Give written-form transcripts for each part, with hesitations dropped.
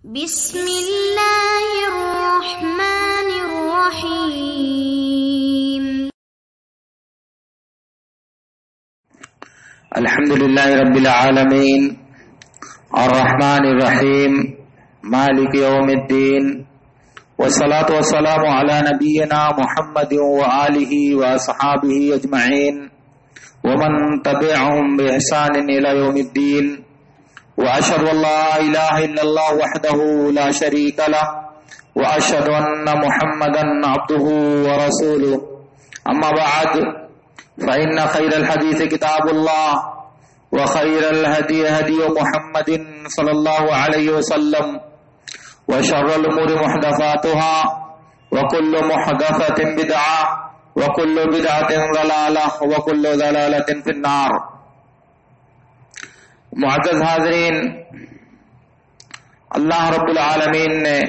بسم اللہ الرحمن الرحیم. الحمد للہ رب العالمین الرحمن الرحیم مالک یوم الدین والصلاة والسلام علی نبینا محمد وآلہ واصحابہ اجمعین ومن تبعهم بإحسان الى یوم الدین واشهد ان لا اله الا الله وحده لا شريك له واشهد ان محمدا عبده ورسوله. اما بعد فان خير الحديث كتاب الله وخير الهدي هدي محمد صلى الله عليه وسلم وشر الامور محدثاتها وكل محدثة بدعة وكل بدعة ضلالة وكل ضلالة في النار. معزز حاضرین، اللہ رب العالمین نے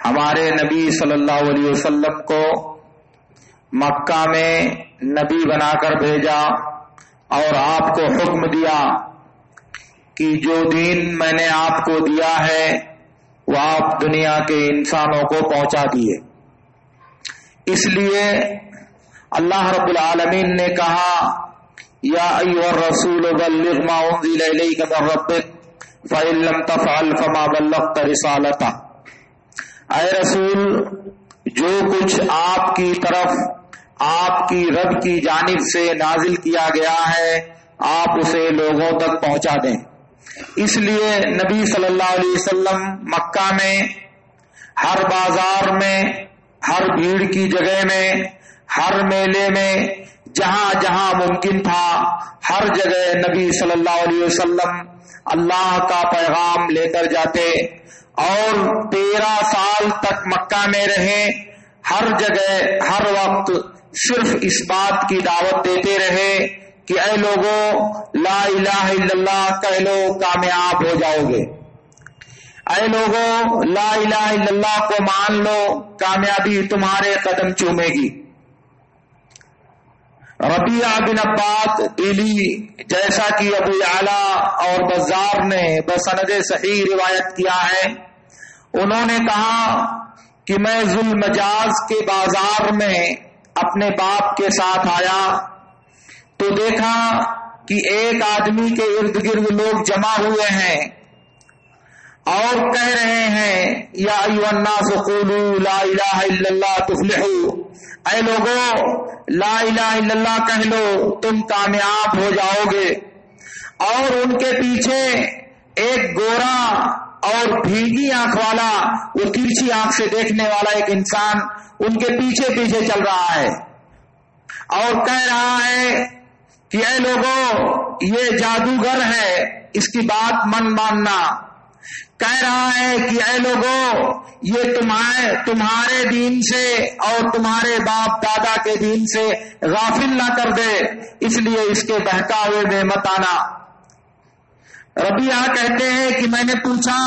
ہمارے نبی صلی اللہ علیہ وسلم کو مکہ میں نبی بنا کر بھیجا اور آپ کو حکم دیا کہ جو دین میں نے آپ کو دیا ہے وہ آپ دنیا کے انسانوں کو پہنچا دیے. اس لیے اللہ رب العالمین نے کہا یا ایھا الرسول بلغ ما انزل الیک من ربک فإن لم تفعل فما بلغت رسالتہ. اے رسول، جو کچھ آپ کی طرف آپ کی رب کی جانب سے نازل کیا گیا ہے آپ اسے لوگوں تک پہنچا دیں. اس لیے نبی صلی اللہ علیہ وسلم مکہ میں ہر بازار میں، ہر بھیڑ کی جگہ میں، ہر میلے میں، جہاں جہاں ممکن تھا ہر جگہ نبی صلی اللہ علیہ وسلم اللہ کا پیغام لے کر جاتے اور 13 سال تک مکہ میں رہے. ہر جگہ ہر وقت صرف اس بات کی دعوت دیتے رہے کہ اے لوگوں، لا الہ الا اللہ کہہ لو کامیاب ہو جاؤ گے. اے لوگوں، لا الہ الا اللہ کو مان لو کامیابی تمہارے قدم چومے گی. ربیعہ بن عباد ایلی، جیسا کہ ابو یعلا اور بزار نے بسند صحیح روایت کیا ہے، انہوں نے کہا کہ میں ذوالمجاز کے بازار میں اپنے باپ کے ساتھ آیا تو دیکھا کہ ایک آدمی کے ارد گرد لوگ جمع ہوئے ہیں اور کہہ رہے ہیں یا ایھا الناس قولوا لا الہ الا اللہ تفلحوا. اے لوگوں، لا الہ الا اللہ کہہ لو تم کامیاب ہو جاؤ گے. اور ان کے پیچھے ایک گورا اور بھیگی آنکھ والا، وہ ترچھی آنکھ سے دیکھنے والا ایک انسان ان کے پیچھے پیچھے چل رہا ہے اور کہہ رہا ہے کہ اے لوگوں، یہ جادوگر ہے، اس کی بات من ماننا. کہہ رہا ہے کہ اے لوگوں، یہ تمہارے دین سے اور تمہارے باپ دادا کے دین سے غافل نہ کر دے، اس لیے اس کے بہکاوے میں مت آنا. ربیعہ کہتے ہیں کہ میں نے پوچھا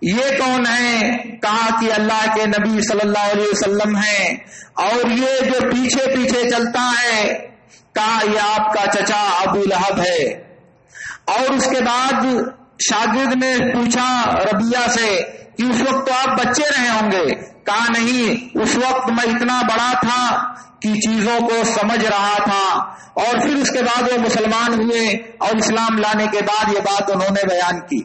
یہ کون ہے؟ کہا کہ اللہ کے نبی صلی اللہ علیہ وسلم ہیں. اور یہ جو پیچھے پیچھے چلتا ہے، کہا یہ آپ کا چچا ابو لہب ہے. اور اس کے بعد شاگرد نے پوچھا ربیعہ سے کہ اس وقت تو آپ بچے رہے ہوں گے. کہا نہیں، اس وقت میں اتنا بڑا تھا کہ چیزوں کو سمجھ رہا تھا. اور پھر اس کے بعد وہ مسلمان ہوئے اور اسلام لانے کے بعد یہ بات انہوں نے بیان کی.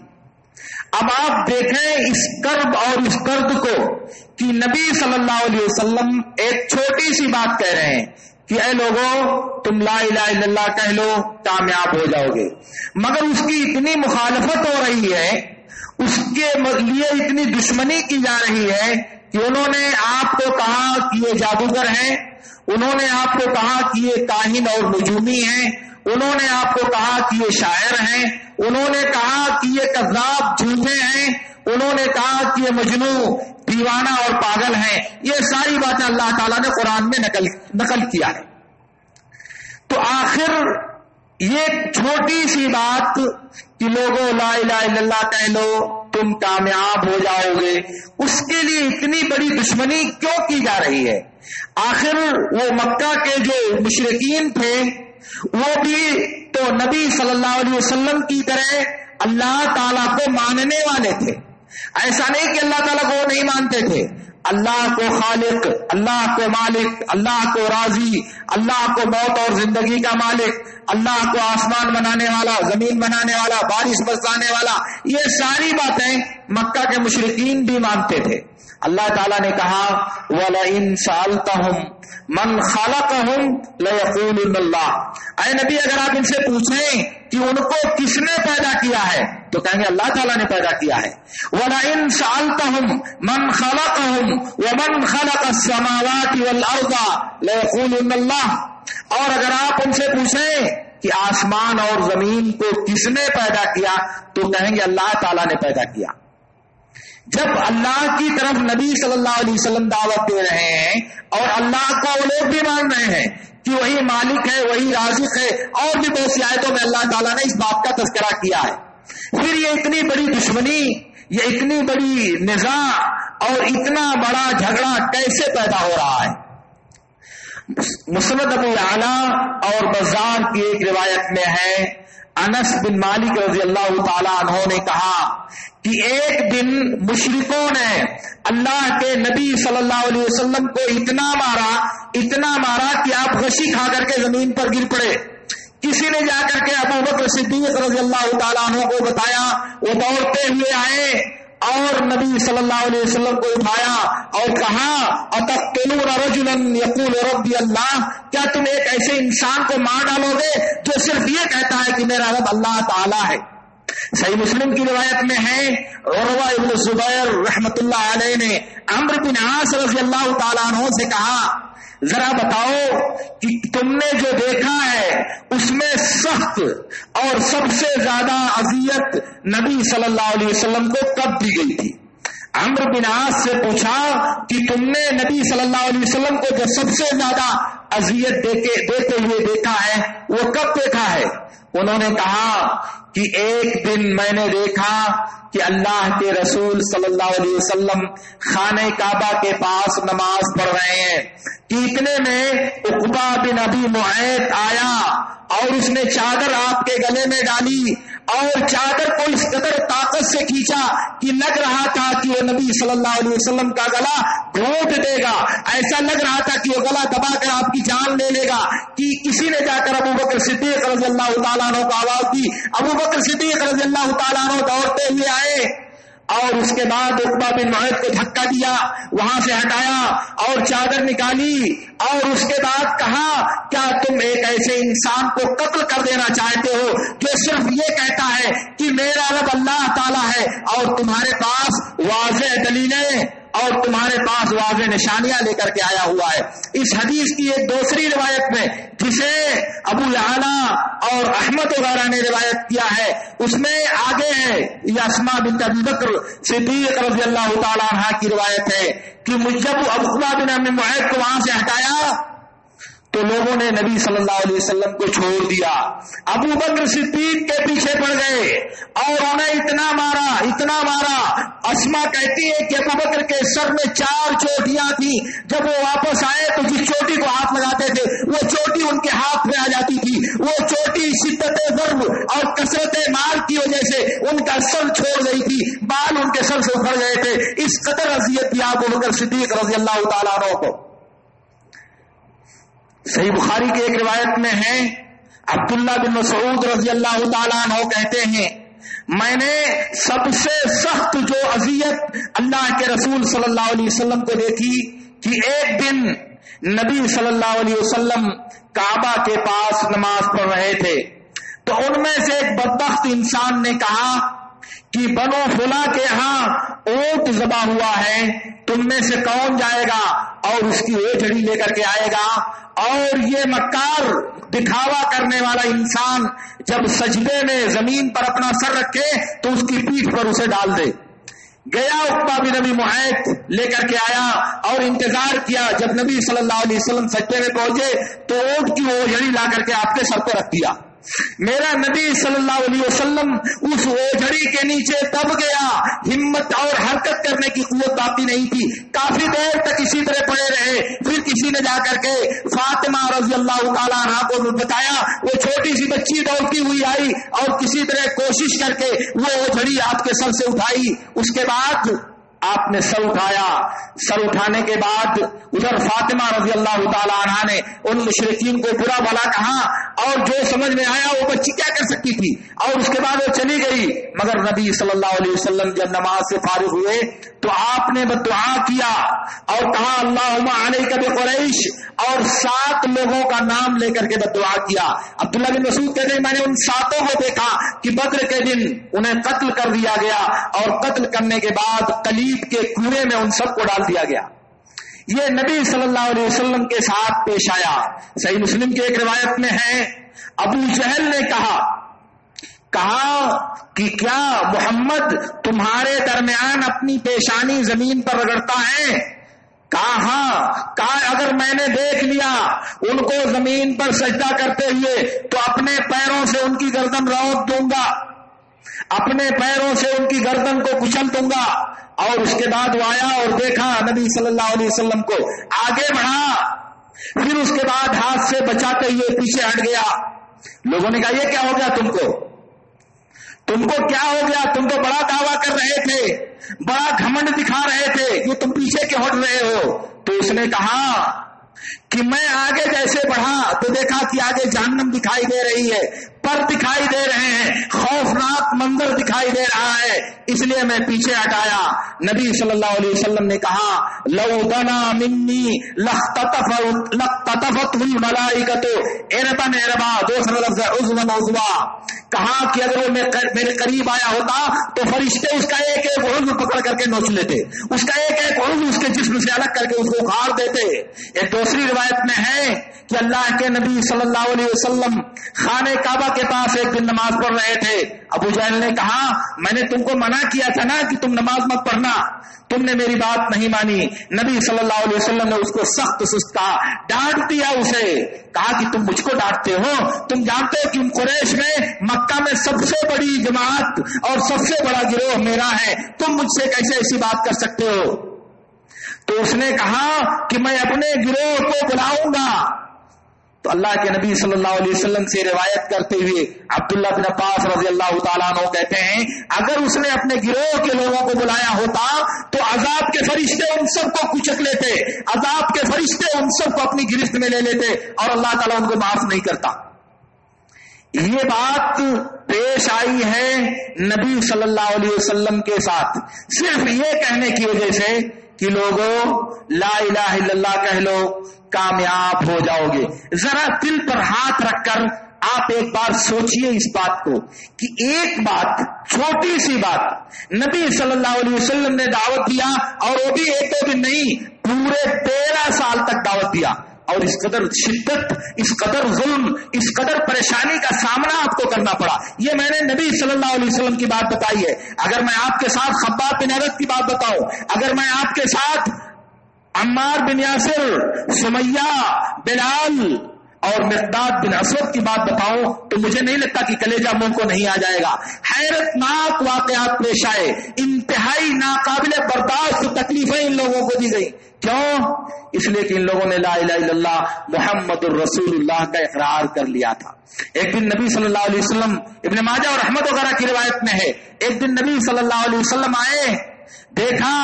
اب آپ دیکھیں اس کرب اور اس درد کو کہ نبی صلی اللہ علیہ وسلم ایک چھوٹی سی بات کہہ رہے ہیں کہ اے لوگوں، تم لا الہ الا اللہ کہہ لو کامیاب ہو جاؤ گے. مگر اس کی اتنی مخالفت ہو رہی ہے، اس کے لیے اتنی دشمنی کی جا رہی ہے کہ انہوں نے آپ کو کہا کہ یہ جادوگر ہیں، انہوں نے آپ کو کہا کہ یہ کاہن اور نجومی ہیں، انہوں نے آپ کو کہا کہ یہ شاعر ہیں، انہوں نے کہا کہ یہ کذاب جھوٹے ہیں، انہوں نے کہا کہ یہ مجنون دیوانہ اور پاگل ہیں. یہ ساری باتیں اللہ تعالیٰ نے قرآن میں نقل کیا ہے. تو آخر یہ چھوٹی سی بات کہ لوگوں لا الہ الا اللہ کہہ لو تم کامیاب ہو جاؤ گے، اس کے لیے اتنی بڑی دشمنی کیوں کی جا رہی ہے؟ آخر وہ مکہ کے جو مشرکین تھے وہ بھی تو نبی صلی اللہ علیہ وسلم کی طرح اللہ تعالیٰ کو ماننے والے تھے. ایسا نہیں کہ اللہ تعالیٰ کو وہ نہیں مانتے تھے. اللہ کو خالق، اللہ کو مالک، اللہ کو رازی، اللہ کو موت اور زندگی کا مالک، اللہ کو آسمان بنانے والا، زمین بنانے والا، بارش برسانے والا، یہ ساری باتیں مکہ کے مشرکین بھی مانتے تھے. اللہ تعالیٰ نے کہا وَلَئِن سَأَلْتَهُمْ مَنْ خَلَقَهُمْ لَيَقُولُنَّ اللَّهُ. اے نبی اگر آپ ان سے پوچھیں کہ ان کو کس نے پیدا کیا ہے تو کہیں گے اللہ تعالیٰ نے پیدا کیا ہے. وَلَئِن سَأَلْتَهُمْ مَنْ خَلَقَهُمْ وَمَنْ خَلَقَ السَّمَاوَاتِ وَالْأَرْضَ لَيَقُولُنَّ اللَّهُ. اور اگر آپ ان سے پوچھیں کہ آسمان اور زمین کو کس نے پیدا کیا تو کہیں گے اللہ تعالیٰ نے پیدا کیا. جب اللہ کی طرف نبی صلی اللہ علیہ وسلم دعوت دے رہے ہیں اور اللہ کو وہ لوگ بھی مان رہے ہیں کہ وہی مالک ہے، وہی رازق ہے، اور بھی بہت سی آیتوں میں اللہ تعالیٰ نے اس بات کا تذکرہ کیا ہے، پھر یہ اتنی بڑی دشمنی، یہ اتنی بڑی نزاع اور اتنا بڑا جھگڑا کیسے پیدا ہو رہا ہے؟ مسند ابو یعلا اور بزار کی ایک روایت میں ہے، انس بن مالک رضی اللہ تعالی عنہ نے کہا کہ ایک دن مشرکوں نے اللہ کے نبی صلی اللہ علیہ وسلم کو اتنا مارا کہ آپ غشی کھا کر کے زمین پر گر پڑے. کسی نے جا کر کے ابو بکر صدیق رضی اللہ تعالیٰ عنہ کو بتایا، وہ دوڑتے ہوئے آئے اور نبی صلی اللہ علیہ وسلم کو اٹھایا اور کہا اتقتلون رجلا یقول ربی اللہ، کیا تم ایک ایسے انسان کو مار ڈالو گے جو صرف یہ کہتا ہے کہ میرا رب اللہ تعالی ہے؟ صحیح مسلم کی روایت میں ہے، عروہ ابن زبیر رحمت اللہ علیہ نے عمرو بن عاص رضی اللہ تعالیٰ عنہ سے کہا ذرا بتاؤ کہ تم نے جو دیکھا ہے اس میں سخت اور سب سے زیادہ اذیت نبی صلی اللہ علیہ وسلم کو کب دی گئی تھی؟ عمرو بن عاص سے پوچھا کہ تم نے نبی صلی اللہ علیہ وسلم کو جو سب سے زیادہ اذیت دیتے ہوئے دیکھا ہے وہ کب دیکھا ہے؟ انہوں نے کہا کہ ایک دن میں نے دیکھا کہ اللہ کے رسول صلی اللہ علیہ وسلم خانہ کعبہ کے پاس نماز پڑھ رہے ہیں کہ اتنے میں عقبہ بن ابی معیط آیا اور اس نے چادر آپ کے گلے میں ڈالی اور چادر کو اس قدر طاقت سے کھینچا کہ لگ رہا تھا کہ وہ نبی صلی اللہ علیہ وسلم کا گلا گھونٹ دے گا، ایسا لگ رہا تھا کہ وہ گلا دبا کر آپ کی جان لے لے گا کہ کسی نے جا کر ابو بکر صدیق رضی اللہ تعالیٰ عنہ کو آواز دی. ابو بکر صدیق رضی اللہ تعالیٰ عنہ دوڑتے ہوئے آئے اور اس کے بعد عقبہ بن معیط کو دھکا دیا، وہاں سے ہٹایا اور چادر نکالی اور اس کے بعد کہا کیا تم ایک ایسے انسان کو قتل کر دینا چاہتے ہو جو صرف یہ کہتا ہے کہ میرا رب اللہ تعالیٰ ہے اور تمہارے پاس واضح دلیلیں اور تمہارے پاس واضح نشانیاں لے کر کے آیا ہوا ہے؟ اس حدیث کی ایک دوسری روایت میں جسے ابو یعلا اور احمد وغیرہ نے روایت کیا ہے اس میں آگے ہے، یہ اسماء بنت ابی بکر صدیق رضی اللہ تعالی عنہ کی روایت ہے کہ جب عقبہ بن ابی معیط کو وہاں سے ہٹایا تو لوگوں نے نبی صلی اللہ علیہ وسلم کو چھوڑ دیا، ابو بکر صدیق کے پیچھے پڑ گئے اور انہیں اتنا مارا. اسما کہتی ہے کہ ابو بکر کے سر میں 4 چوٹیاں تھیں، جب وہ واپس آئے تو جس چوٹی کو ہاتھ لگاتے تھے وہ چوٹی ان کے ہاتھ میں آ جاتی تھی، وہ چوٹی شدت ضرب اور کثرت مال کی وجہ سے ان کا سر چھوڑ گئی تھی، بال ان کے سر سے اکھڑ گئے تھے. اس قدر اذیت دیا ابو بکر صدیق رضی اللہ تعالیٰ عنہ کو. صحیح بخاری کی ایک روایت میں ہے، عبداللہ بن مسعود رضی اللہ تعالیٰ عنہ کہتے ہیں میں نے سب سے سخت جو اذیت اللہ کے رسول صلی اللہ علیہ وسلم کو دیکھی کہ ایک دن نبی صلی اللہ علیہ وسلم کعبہ کے پاس نماز پڑھ رہے تھے تو ان میں سے ایک بدبخت انسان نے کہا کہ بنو فلاں کے ہاں اونٹ ذبح ہوا ہے، تم میں سے کون جائے گا اور اس کی ایجڑی لے کر کے آئے گا اور یہ مکار دکھاوا کرنے والا انسان جب سجدے میں زمین پر اپنا سر رکھے تو اس کی پیٹھ پر اسے ڈال دے. گیا عقبہ بن ابی معیط لے کر کے آیا اور انتظار کیا، جب نبی صلی اللہ علیہ وسلم سجدے میں پہنچے تو اونٹ کی وہ ایجڑی لا کر کے آپ کے سر پہ رکھ دیا. میرا نبی صلی اللہ علیہ وسلم اس اوجھڑی کے نیچے دب گیا، ہمت اور حرکت کرنے کی قوت باقی نہیں تھی، کافی دیر تک اسی طرح پڑے رہے۔ پھر کسی نے جا کر کے فاطمہ رضی اللہ تعالیٰ عنہا کو بتایا، وہ چھوٹی سی بچی دوڑتی ہوئی آئی اور کسی طرح کوشش کر کے وہ اوجھڑی آپ کے سر سے اٹھائی۔ اس کے بعد آپ نے سر اٹھایا، سر اٹھانے کے بعد ادھر فاطمہ رضی اللہ تعالیٰ عنہا نے ان مشرکین کو برا بھلا کہا، اور جو سمجھ میں آیا وہ بچی کیا کر سکتی تھی، اور اس کے بعد وہ چلی گئی۔ مگر نبی صلی اللہ علیہ وسلم جب نماز سے فارغ ہوئے تو آپ نے دعا کیا اور کہا اللہم علیک بقریش، اور 7 لوگوں کا نام لے کر کے دعا کیا۔ عبداللہ بن مسعود کہتے ہیں میں نے ان 7 کو دیکھا کہ بدر کے دن انہیں قتل کر دیا گیا، اور قتل کرنے کے بعد قلیب کے کنویں میں ان سب کو ڈال دیا گیا۔ یہ نبی صلی اللہ علیہ وسلم کے ساتھ پیش آیا۔ صحیح مسلم کی ایک روایت میں ہے ابو جہل نے کہا کہ کیا محمد تمہارے درمیان اپنی پیشانی زمین پر رگڑتا ہے؟ کہا ہاں۔ کہا اگر میں نے دیکھ لیا ان کو زمین پر سجدہ کرتے ہوئے تو اپنے پیروں سے ان کی گردن روک دوں گا، اپنے پیروں سے ان کی گردن کو کچل دوں گا۔ اور اس کے بعد وہ آیا اور دیکھا نبی صلی اللہ علیہ وسلم کو، آگے بڑھا، پھر اس کے بعد ہاتھ سے بچاتے ہوئے پیچھے ہٹ گیا۔ لوگوں نے کہا یہ کیا ہو گیا تم کو کیا ہو گیا؟ تم تو بڑا دعویٰ کر رہے تھے، بڑا گھمنڈ دکھا رہے تھے، یہ تم پیچھے کیوں ہٹ رہے ہو؟ تو اس نے کہا کہ میں آگے جیسے بڑھا تو دیکھا کہ آگے جہنم دکھائی دے رہی ہے، پر دکھائی دے رہے ہیں، خوفناک منظر دکھائی دے رہا ہے، اس لیے میں پیچھے ہٹایا۔ نبی صلی اللہ علیہ وسلم نے کہا لو دنا منی لقتطفت الملائکۃ اربا اربا، دوسرا لفظ عضوا عضوا، کہا کہ اگر وہ میرے قریب آیا ہوتا تو فرشتے اس کا ایک ایک عضو پکڑ کر کے نوچ لیتے، اس کا ایک ایک عضو اس کے جسم سے الگ کر کے اس کو اکھاڑ دیتے۔ ایک دوسری روایت میں ہے کہ اللہ کے نبی صلی اللہ علیہ وسلم خانہ کعبہ کے پاس ایک دن نماز پڑھ رہے تھے۔ ابو جہل نے کہا میں نے تم کو منع کیا تھا نا کہ تم نماز مت پڑھنا، تم نے میری بات نہیں مانی۔ نبی صلی اللہ علیہ وسلم نے اس کو سخت سستا ڈانٹ دیا، اسے کہا کہ تم مجھ کو ڈانٹتے ہو، تم جانتے ہو کہ قریش میں مکہ میں سب سے بڑی جماعت اور سب سے بڑا گروہ میرا ہے، تم مجھ سے کیسے ایسی بات کر سکتے ہو؟ تو اس نے کہا کہ میں اپنے گروہ کو بلاؤں گا۔ تو اللہ کے نبی صلی اللہ علیہ وسلم سے روایت کرتے ہوئے عبداللہ بن عباس رضی اللہ تعالیٰ عنہ کہتے ہیں اگر اس نے اپنے گروہ کے لوگوں کو بلایا ہوتا تو عذاب کے فرشتے ان سب کو کچک لیتے، عذاب کے فرشتے ان سب کو اپنی گرفت میں لے لیتے، اور اللہ تعالیٰ ان کو معاف نہیں کرتا۔ یہ بات پیش آئی ہے نبی صلی اللہ علیہ وسلم کے ساتھ صرف یہ کہنے کی وجہ سے کہ لوگوں لا الہ الا اللہ کہہ لو کامیاب ہو جاؤ گے۔ ذرا دل پر ہاتھ رکھ کر آپ ایک بار سوچئے اس بات کو کہ ایک بات، چھوٹی سی بات، نبی صلی اللہ علیہ وسلم نے دعوت دیا، اور وہ بھی ایک دو دن نہیں، پورے 13 سال تک دعوت دیا، اور اس قدر شدت، اس قدر ظلم، اس قدر پریشانی کا سامنا آپ کو کرنا پڑا۔ یہ میں نے نبی صلی اللہ علیہ وسلم کی بات بتائی ہے۔ اگر میں آپ کے ساتھ خباب بن عرت کی بات بتاؤں، اگر میں آپ کے ساتھ عمار بن یاسر، سمیہ، بلال اور مقداد بن اسود کی بات بتاؤں تو مجھے نہیں لگتا کہ کلیجہ منہ کو نہیں آ جائے گا۔ حیرت ناک واقعات پیش آئے، انتہائی ناقابل برداشت تکلیفیں ان لوگوں کو دی گئی۔ کیوں؟ اس لیے کہ ان لوگوں نے لا الہ الا اللہ محمد الرسول اللہ کا اقرار کر لیا تھا۔ ایک دن نبی صلی اللہ علیہ وسلم، ابن ماجہ اور احمد وغیرہ کی روایت میں ہے، ایک دن نبی صلی اللہ علیہ وسلم آئے، دیکھا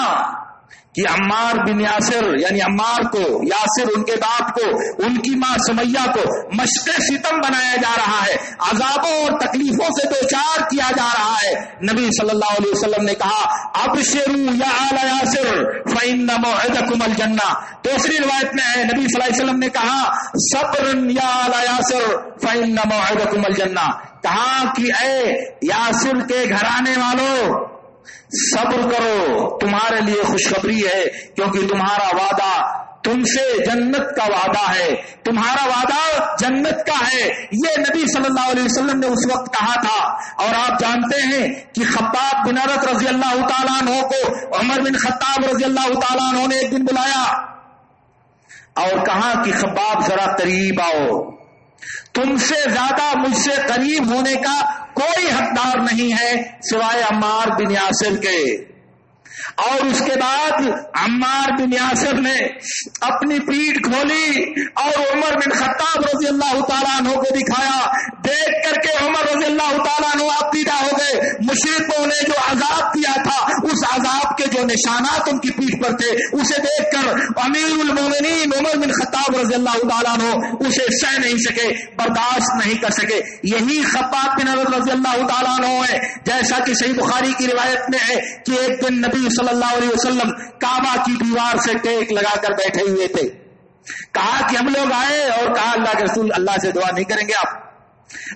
کہ عمار بن یاسر، یعنی عمار کو، یاسر ان کے باپ کو، ان کی ماں سمیہ کو مشق ستم بنایا جا رہا ہے، عذابوں اور تکلیفوں سے دوچار کیا جا رہا ہے۔ نبی صلی اللہ علیہ وسلم نے کہا ابشروا یا آل یاسر فإن موعدکم الجنہ۔ دوسری روایت میں ہے نبی صلی اللہ علیہ وسلم نے کہا صبر یا آل یاسر فإن موعدکم الجنہ، کہا کہ اے یاسر کے گھرانے والوں صبر کرو، تمہارے لیے خوشخبری ہے، کیونکہ تمہارا وعدہ تم سے جنت کا وعدہ ہے، تمہارا وعدہ جنت کا ہے۔ یہ نبی صلی اللہ علیہ وسلم نے اس وقت کہا تھا۔ اور آپ جانتے ہیں کہ خباب بن عرت رضی اللہ تعالیٰ عنہ کو عمر بن خطاب رضی اللہ تعالیٰ عنہ نے ایک دن بلایا اور کہا کہ خباب ذرا قریب آؤ، تم سے زیادہ مجھ سے قریب ہونے کا کوئی حقدار نہیں ہے سوائے عمار بن یاسر کے. اور اس کے بعد عمار بن یاسر نے اپنی پیٹھ کھولی اور عمر بن خطاب رضی اللہ تعالیٰ عنہ کو دکھایا. دیکھ کر کے عمر رضی اللہ تعالیٰ عنہ آپ پیدا ہو گئے. مشرکوں نے جو عذاب کیا تھا اس عذاب کے جو نشانات ان کی پیٹھ پر تھے اسے دیکھ کر امیر المومنین عمر بن خطاب رضی اللہ تعالیٰ عنہ اسے سہ نہیں سکے, برداشت نہیں کر سکے. یہی خباب بن عرد رضی اللہ تعالیٰ عنہ ہے, جیسا کہ صحیح بخاری کی روایت میں ہے کہ ایک دن نبی صلی اللہ علیہ وسلم کعبہ کی دیوار سے ٹیک لگا کر بیٹھے ہوئے تھے. کہا کہ ہم لوگ آئے اور کہا اللہ کے رسول اللہ سے دعا نہیں کریں گے آپ؟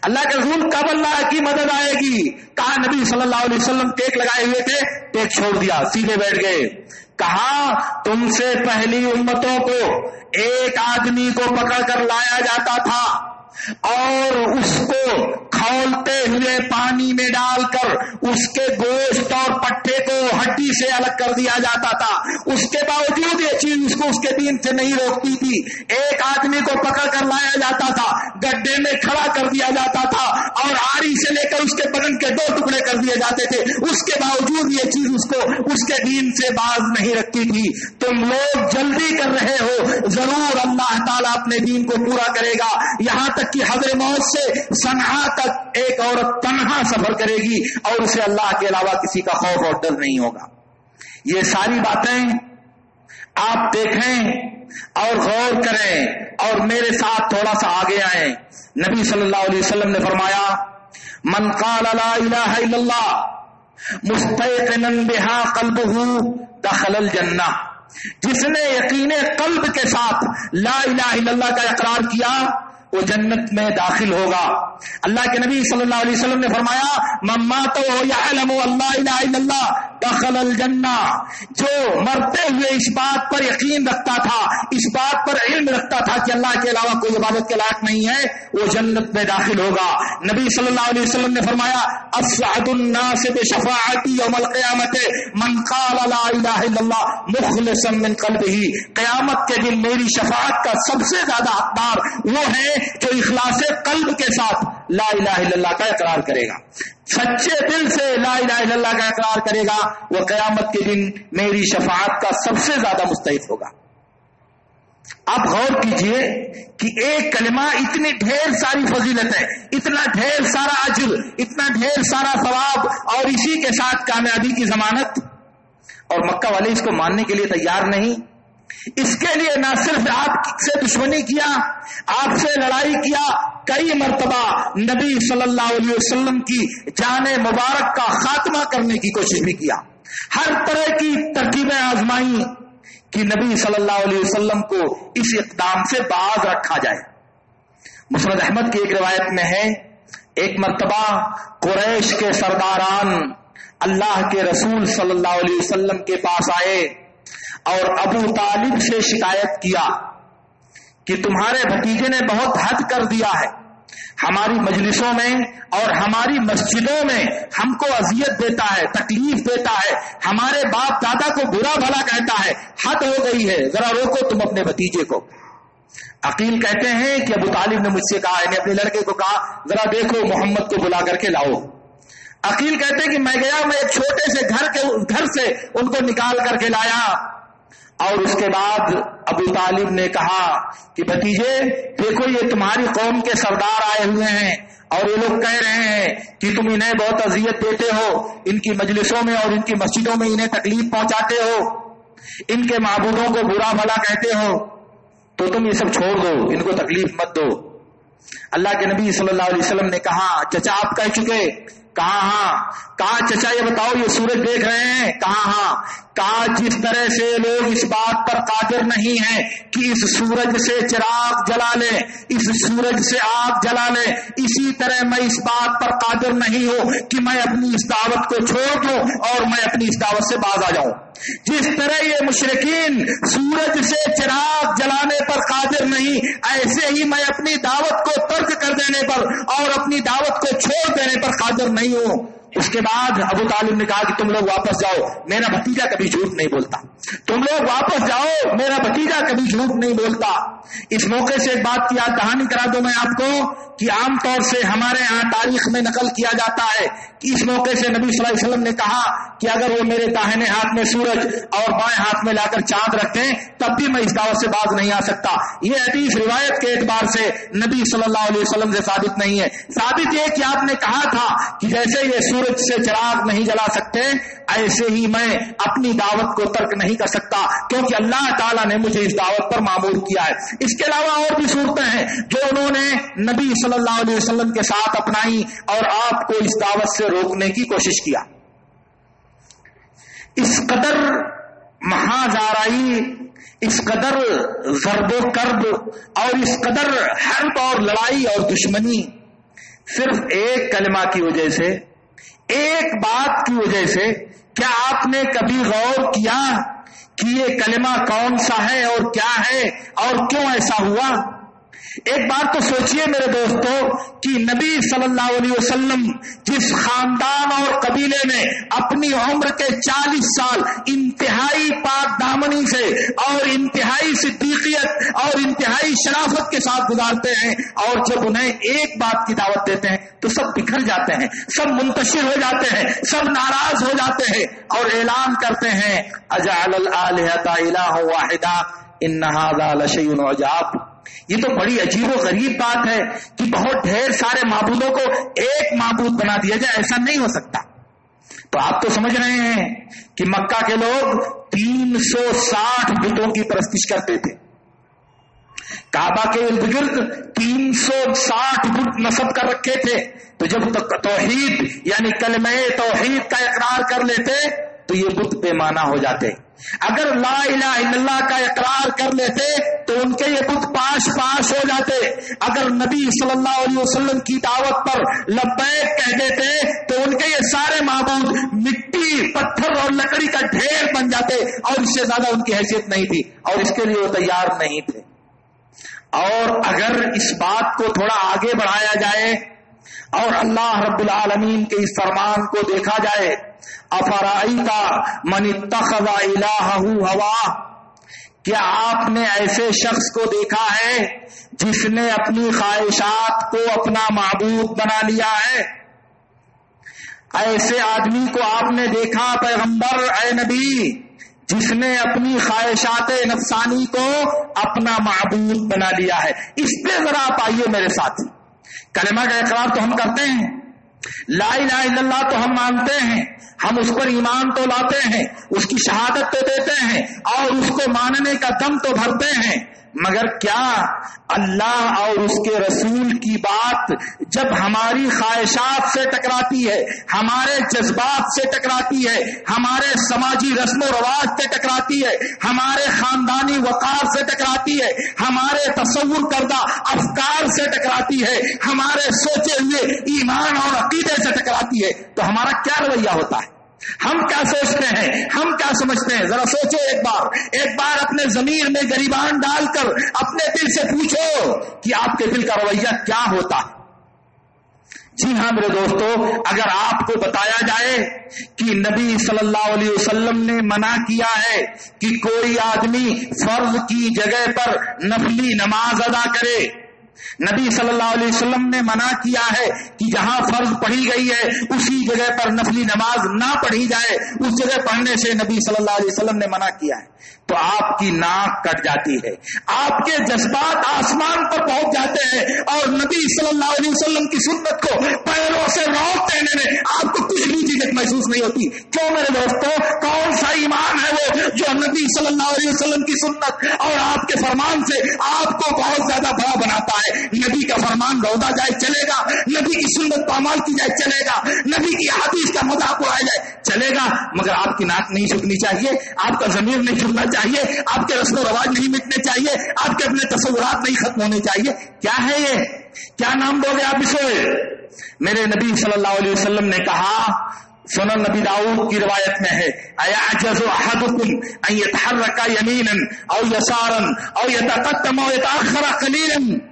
اللہ کے رسول کب اللہ کی مدد آئے گی؟ کہا نبی صلی اللہ علیہ وسلم ٹیک لگائے ہوئے تھے, ٹیک چھوڑ دیا, سیدھے بیٹھ گئے. کہا تم سے پہلی امتوں کو ایک آدمی کو پکڑ کر لایا جاتا تھا اور اس کو کھولتے ہوئے پانی میں ڈال کر اس کے گوشت اور پٹھے کو ہڈی سے الگ کر دیا جاتا تھا. اس کے باوجود یہ چیز اس کو اس کے دین سے نہیں روکتی تھی. ایک آدمی کو پکڑ کر لایا جاتا تھا, گڈھے میں کھڑا کر دیا جاتا تھا اور آری سے لے کر اس کے بدن کے 2 ٹکڑے کر دیے جاتے تھے. اس کے باوجود یہ چیز اس کو اس کے دین سے باز نہیں رکھتی تھی. تم لوگ جلدی کر رہے ہو, ضرور اللہ تعالیٰ اپنے دین کو پورا کرے گا. یہاں تک کہ حضر موت سے صنعا تک ایک عورت تنہا سفر کرے گی اور اسے اللہ کے علاوہ کسی کا خوف اور ڈر نہیں ہوگا. یہ ساری باتیں آپ دیکھیں اور غور کریں اور میرے ساتھ تھوڑا سا آگے آئیں. نبی صلی اللہ علیہ وسلم نے فرمایا من قال لا الہ الا اللہ مستيقنا بها قلبه دخل الجنہ. جس نے یقین قلب کے ساتھ لا الہ الا اللہ کا اقرار کیا وہ جنت میں داخل ہوگا. اللہ کے نبی صلی اللہ علیہ وسلم نے فرمایا من مات وهو يعلم ان لا الہ الا اللہ دخل الجنہ. جو مرتے ہوئے اس بات پر یقین رکھتا تھا, اس بات پر علم رکھتا تھا کہ اللہ کے علاوہ کوئی عبادت کے لائق نہیں ہے, وہ جنت میں داخل ہوگا. نبی صلی اللہ علیہ وسلم نے فرمایا اسعد الناس بشفاعتی یوم القیامت من قال لا الہ الا اللہ مخلصا من قلبہ. قیامت کے دن میری شفاعت کا سب سے زیادہ حقدار وہ ہے جو اخلاص قلب کے ساتھ لا الہ الا اللہ کا اقرار کرے گا, سچے دل سے لا الہ الا اللہ کا اقرار کرے گا. وہ قیامت کے دن میری شفاعت کا سب سے زیادہ مستحق ہوگا. آپ غور کیجئے کہ ایک کلمہ اتنی ڈھیر ساری فضیلتیں, اتنا ڈھیر سارا اجر, اتنا ڈھیر سارا ثواب اور اسی کے ساتھ کامیابی کی ضمانت, اور مکہ والے اس کو ماننے کے لیے تیار نہیں. اس کے لیے نہ صرف آپ سے دشمنی کیا, آپ سے لڑائی کیا, کئی مرتبہ نبی صلی اللہ علیہ وسلم کی جان مبارک کا خاتمہ کرنے کی کوشش بھی کیا. ہر طرح کی ترکیبیں آزمائی کہ نبی صلی اللہ علیہ وسلم کو اس اقدام سے باز رکھا جائے. مسند احمد کی ایک روایت میں ہے ایک مرتبہ قریش کے سرداران اللہ کے رسول صلی اللہ علیہ وسلم کے پاس آئے اور ابو طالب سے شکایت کیا کہ تمہارے بھتیجے نے بہت حد کر دیا ہے, ہماری مجلسوں میں اور ہماری مسجدوں میں ہم کو اذیت دیتا ہے, تکلیف دیتا ہے, ہمارے باپ دادا کو برا بھلا کہتا ہے, حد ہو گئی ہے, ذرا روکو تم اپنے بھتیجے کو. عقیل کہتے ہیں کہ ابو طالب نے مجھ سے کہا, یعنی اپنے لڑکے کو کہا ذرا دیکھو محمد کو بلا کر کے لاؤ. عقیل کہتے ہیں کہ میں گیا, میں ایک چھوٹے سے گھر سے ان کو نکال کر کے لایا اور اس کے بعد ابو طالب نے کہا کہ بھتیجے دیکھو یہ تمہاری قوم کے سردار آئے ہوئے ہیں اور یہ لوگ کہہ رہے ہیں کہ تم انہیں بہت اذیت دیتے ہو, ان کی مجلسوں میں اور ان کی مسجدوں میں انہیں تکلیف پہنچاتے ہو, ان کے معبودوں کو برا بھلا کہتے ہو, تو تم یہ سب چھوڑ دو, ان کو تکلیف مت دو. اللہ کے نبی صلی اللہ علیہ وسلم نے کہا چچا آپ کہہ چکے؟ کہا ہاں. کہا چچا یہ بتاؤ یہ سورج دیکھ رہے ہیں؟ کہا ہاں. کہا جس طرح سے لوگ اس بات پر قادر نہیں ہیں کہ اس سورج سے چراغ جلا لیں, اس سورج سے آگ جلا لیں, اسی طرح میں اس بات پر قادر نہیں ہوں کہ میں اپنی اس دعوت کو چھوڑ دوں اور میں اپنی اس دعوت سے باز آ جاؤں. جس طرح یہ مشرکین سورج سے چراغ جلانے پر قادر نہیں, ایسے ہی میں اپنی دعوت کو ترک کر دینے پر اور اپنی دعوت کو چھوڑ دینے پر قادر نہیں ہوں. اس کے بعد ابو طالب نے کہا کہ تم لوگ واپس جاؤ، میرا بھتیجا کبھی جھوٹ نہیں بولتا، تم لوگ واپس جاؤ، میرا بھتیجا کبھی جھوٹ نہیں بولتا۔ اس موقع سے ایک بات کی یاد دہانی کرا دوں میں آپ کو کہ عام طور سے ہمارے ہاں تاریخ میں نقل کیا جاتا ہے کہ اس موقع سے نبی صلی اللہ علیہ وسلم نے کہا کہ اگر وہ میرے داہنے ہاتھ میں سورج اور بائیں ہاتھ میں لا کر چاند رکھتے ہیں تب بھی میں اس دعوت سے باز نہیں آ سکتا۔ یہ حدیث روایت کے اعتبار سے نبی صلی اللہ علیہ وسلم سے ثابت نہیں ہے۔ ثابت یہ کہ آپ نے کہا تھا کہ جیسے یہ سورج سے چراغ نہیں جلا سکتے ایسے ہی میں اپنی دعوت کو ترک نہیں کر سکتا، کیونکہ اللہ تعالیٰ نے مجھے اس دعوت پر معمور کیا ہے۔ اس کے علاوہ اور بھی صورتیں ہیں جو انہوں نے نبی صلی اللہ علیہ وسلم کے ساتھ اپنائی اور آپ کو اس دعوت سے روکنے کی کوشش کیا۔ اس قدر مہازارائی، اس قدر ضرب و کرب اور اس قدر حرب اور لڑائی اور دشمنی صرف ایک کلمہ کی وجہ سے، ایک بات کی وجہ سے، کیا آپ نے کبھی غور کیا کہ یہ کلمہ کون سا ہے اور کیا ہے اور کیوں ایسا ہوا؟ ایک بات تو سوچئے میرے دوستو کہ نبی صلی اللہ علیہ وسلم جس خاندان اور قبیلے میں اپنی عمر کے 40 سال انتہائی پاک دامنی سے اور انتہائی صدیقیت اور انتہائی شرافت کے ساتھ گزارتے ہیں، اور جب انہیں ایک بات کی دعوت دیتے ہیں تو سب بکھر جاتے ہیں، سب منتشر ہو جاتے ہیں، سب ناراض ہو جاتے ہیں اور اعلان کرتے ہیں اجعل الآلہۃ الہ واحدہ ان ھذا لشیء عجاب۔ یہ تو بڑی عجیب و غریب بات ہے کہ بہت ڈھیر سارے معبودوں کو ایک معبود بنا دیا جائے، ایسا نہیں ہو سکتا۔ تو آپ تو سمجھ رہے ہیں کہ مکہ کے لوگ 360 بتوں کی پرستش کرتے تھے، کعبہ کے ارد گرد 360 بت نصب کر رکھے تھے۔ تو جب توحید یعنی کلمہ توحید کا اقرار کر لیتے تو یہ بت بے معنی ہو جاتے، اگر لا الہ الا اللہ کا اقرار کر لیتے تو ان کے یہ بت پاش پاش ہو جاتے، اگر نبی صلی اللہ علیہ وسلم کی دعوت پر لبیک کہہ دیتے تو ان کے یہ سارے معبود مٹی، پتھر اور لکڑی کا ڈھیر بن جاتے، اور اس سے زیادہ ان کی حیثیت نہیں تھی اور اس کے لیے وہ تیار نہیں تھے۔ اور اگر اس بات کو تھوڑا آگے بڑھایا جائے اور اللہ رب العالمین کے اس فرمان کو دیکھا جائے، افرائیت من اتخذ الہہ ہوا، کیا آپ نے ایسے شخص کو دیکھا ہے جس نے اپنی خواہشات کو اپنا معبود بنا لیا ہے؟ ایسے آدمی کو آپ نے دیکھا پیغمبر اے نبی جس نے اپنی خواہشات نفسانی کو اپنا معبود بنا لیا ہے؟ اس پہ ذرا آپ آئیے میرے ساتھ۔ کلمہ کا اقرار تو ہم کرتے ہیں، لا الہ الا اللہ تو ہم مانتے ہیں، ہم اس پر ایمان تو لاتے ہیں، اس کی شہادت تو دیتے ہیں اور اس کو ماننے کا دم تو بھرتے ہیں، مگر کیا اللہ اور اس کے رسول کی بات جب ہماری خواہشات سے ٹکراتی ہے، ہمارے جذبات سے ٹکراتی ہے، ہمارے سماجی رسم و رواج سے ٹکراتی ہے، ہمارے خاندانی وقار سے ٹکراتی ہے، ہمارے تصور کردہ افکار سے ٹکراتی ہے، ہمارے سوچے ہوئے ایمان اور عقیدے سے ٹکراتی ہے، تو ہمارا کیا رویہ ہوتا ہے؟ ہم کیا سوچتے ہیں؟ ہم کیا سمجھتے ہیں؟ ذرا سوچو ایک بار اپنے ضمیر میں گریبان ڈال کر اپنے دل سے پوچھو کہ آپ کے دل کا رویہ کیا ہوتا ہے؟ جی ہاں میرے دوستو، اگر آپ کو بتایا جائے کہ نبی صلی اللہ علیہ وسلم نے منع کیا ہے کہ کوئی آدمی فرض کی جگہ پر نفلی نماز ادا کرے، نبی صلی اللہ علیہ وسلم نے منع کیا ہے کہ جہاں فرض پڑھی گئی ہے اسی جگہ پر نفلی نماز نہ پڑھی جائے، اس جگہ پڑھنے سے نبی صلی اللہ علیہ وسلم نے منع کیا ہے، تو آپ کی ناک کٹ جاتی ہے، آپ کے جذبات آسمان پر پہنچ جاتے ہیں اور نبی صلی اللہ علیہ وسلم کی سنت کو پیروں سے روک دینے میں آپ کو کچھ بھی چیز محسوس نہیں ہوتی۔ کیوں میرے دوستوں؟ کون سا ایمان ہے وہ جو نبی صلی اللہ علیہ وسلم کی سنت اور آپ کے فرمان سے آپ کو بہت زیادہ بڑا بناتا ہے؟ نبی کا فرمان رودا جائے چلے گا، نبی کی سنت پامال کی جائے چلے گا، نبی کی حدیث کا مذاق اڑایا جائے چلے گا، مگر آپ کی ناک نہیں جھکنی چاہیے، آپ کا ضمیر نہیں جھکنا چاہیے، آپ کے رسم و رواج نہیں مٹنے چاہیے، آپ کے اپنے تصورات نہیں ختم ہونے چاہیے۔ کیا ہے یہ؟ کیا نام دو گے آپ اسے؟ میرے نبی صلی اللہ علیہ وسلم نے کہا، سنن نبی داؤد کی روایت میں ہے، اَيَعْجَزُ أَحَدُكُمْ أَن يَتَحَرَّكَ يَمِينًا أَوْ يَسَارًا أَوْ يَتَقَدَّمَ أَوْ يَتَأَخَّرَ قَلِيلًا،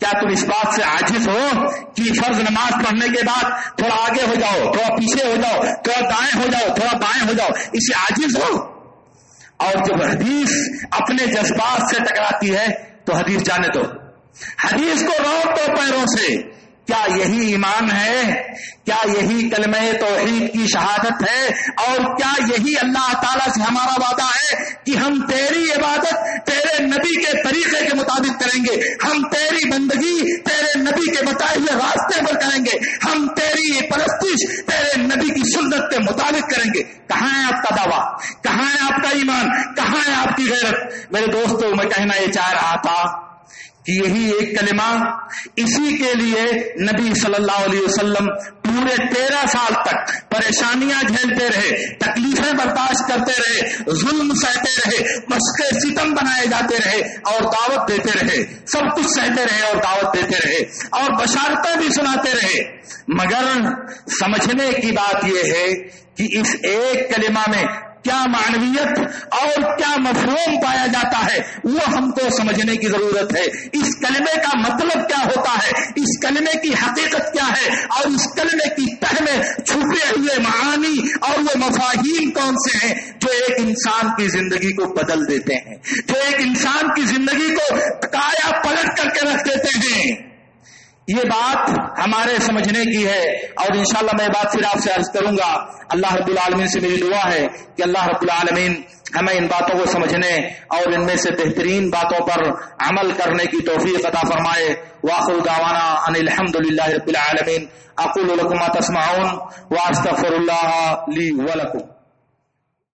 کیا تم اس بات سے عاجز ہو کہ فرض نماز پڑھنے کے بعد تھوڑا آگے ہو جاؤ، تھوڑا پیچھے ہو جاؤ، تھوڑا دائیں ہو جاؤ، تھوڑا بائیں ہو جاؤ، اسے عاجز ہو؟ اور جب حدیث اپنے جذبات سے ٹکراتی ہے تو حدیث جانے دو، حدیث کو روک دو پیروں سے۔ کیا یہی ایمان ہے؟ کیا یہی کلمہ توحید کی شہادت ہے؟ اور کیا یہی اللہ تعالیٰ سے ہمارا وعدہ ہے کہ ہم تیری عبادت تیرے نبی کے طریقے کے مطابق کریں گے، ہم تیری بندگی تیرے نبی کے بتائے ہوئے راستے پر کریں گے، ہم تیری پرستش تیرے نبی کی سنت کے مطابق کریں گے؟ کہاں ہے آپ کا دعویٰ؟ کہاں ہے آپ کا ایمان؟ کہاں ہے آپ کی غیرت؟ میرے دوستوں، میں کہنا یہ چاہ رہا تھا کہ یہی ایک کلمہ، اسی کے لیے نبی صلی اللہ علیہ وسلم پورے 13 سال تک پریشانیاں جھیلتے رہے، تکلیفیں برداشت کرتے رہے، ظلم سہتے رہے، مشق ستم بنائے جاتے رہے اور دعوت دیتے رہے، سب کچھ سہتے رہے اور دعوت دیتے رہے اور بشارتیں بھی سناتے رہے۔ مگر سمجھنے کی بات یہ ہے کہ اس ایک کلمہ میں کیا معنویت اور کیا مفہوم پایا جاتا ہے، وہ ہم کو سمجھنے کی ضرورت ہے۔ اس کلمے کا مطلب کیا ہوتا ہے، اس کلمے کی حقیقت کیا ہے، اور اس کلمے کی تہ میں چھپے ہوئے معانی اور وہ مفاہیم کون سے ہیں جو ایک انسان کی زندگی کو بدل دیتے ہیں، جو ایک انسان کی زندگی کو کایا پلٹ کر کے رکھ دیتے ہیں۔ یہ بات ہمارے سمجھنے کی ہے، اور انشاءاللہ میں بات پھر آپ سے عرض کروں گا۔ اللہ رب العالمین سے میری دعا ہے کہ اللہ رب العالمین ہمیں ان باتوں کو سمجھنے اور ان میں سے بہترین باتوں پر عمل کرنے کی توفیق عطا فرمائے۔ وآخر دعوانا ان الحمد للہ رب العالمین۔ اقول لکم ما تسمعون واستغفر اللہ لی ولکم۔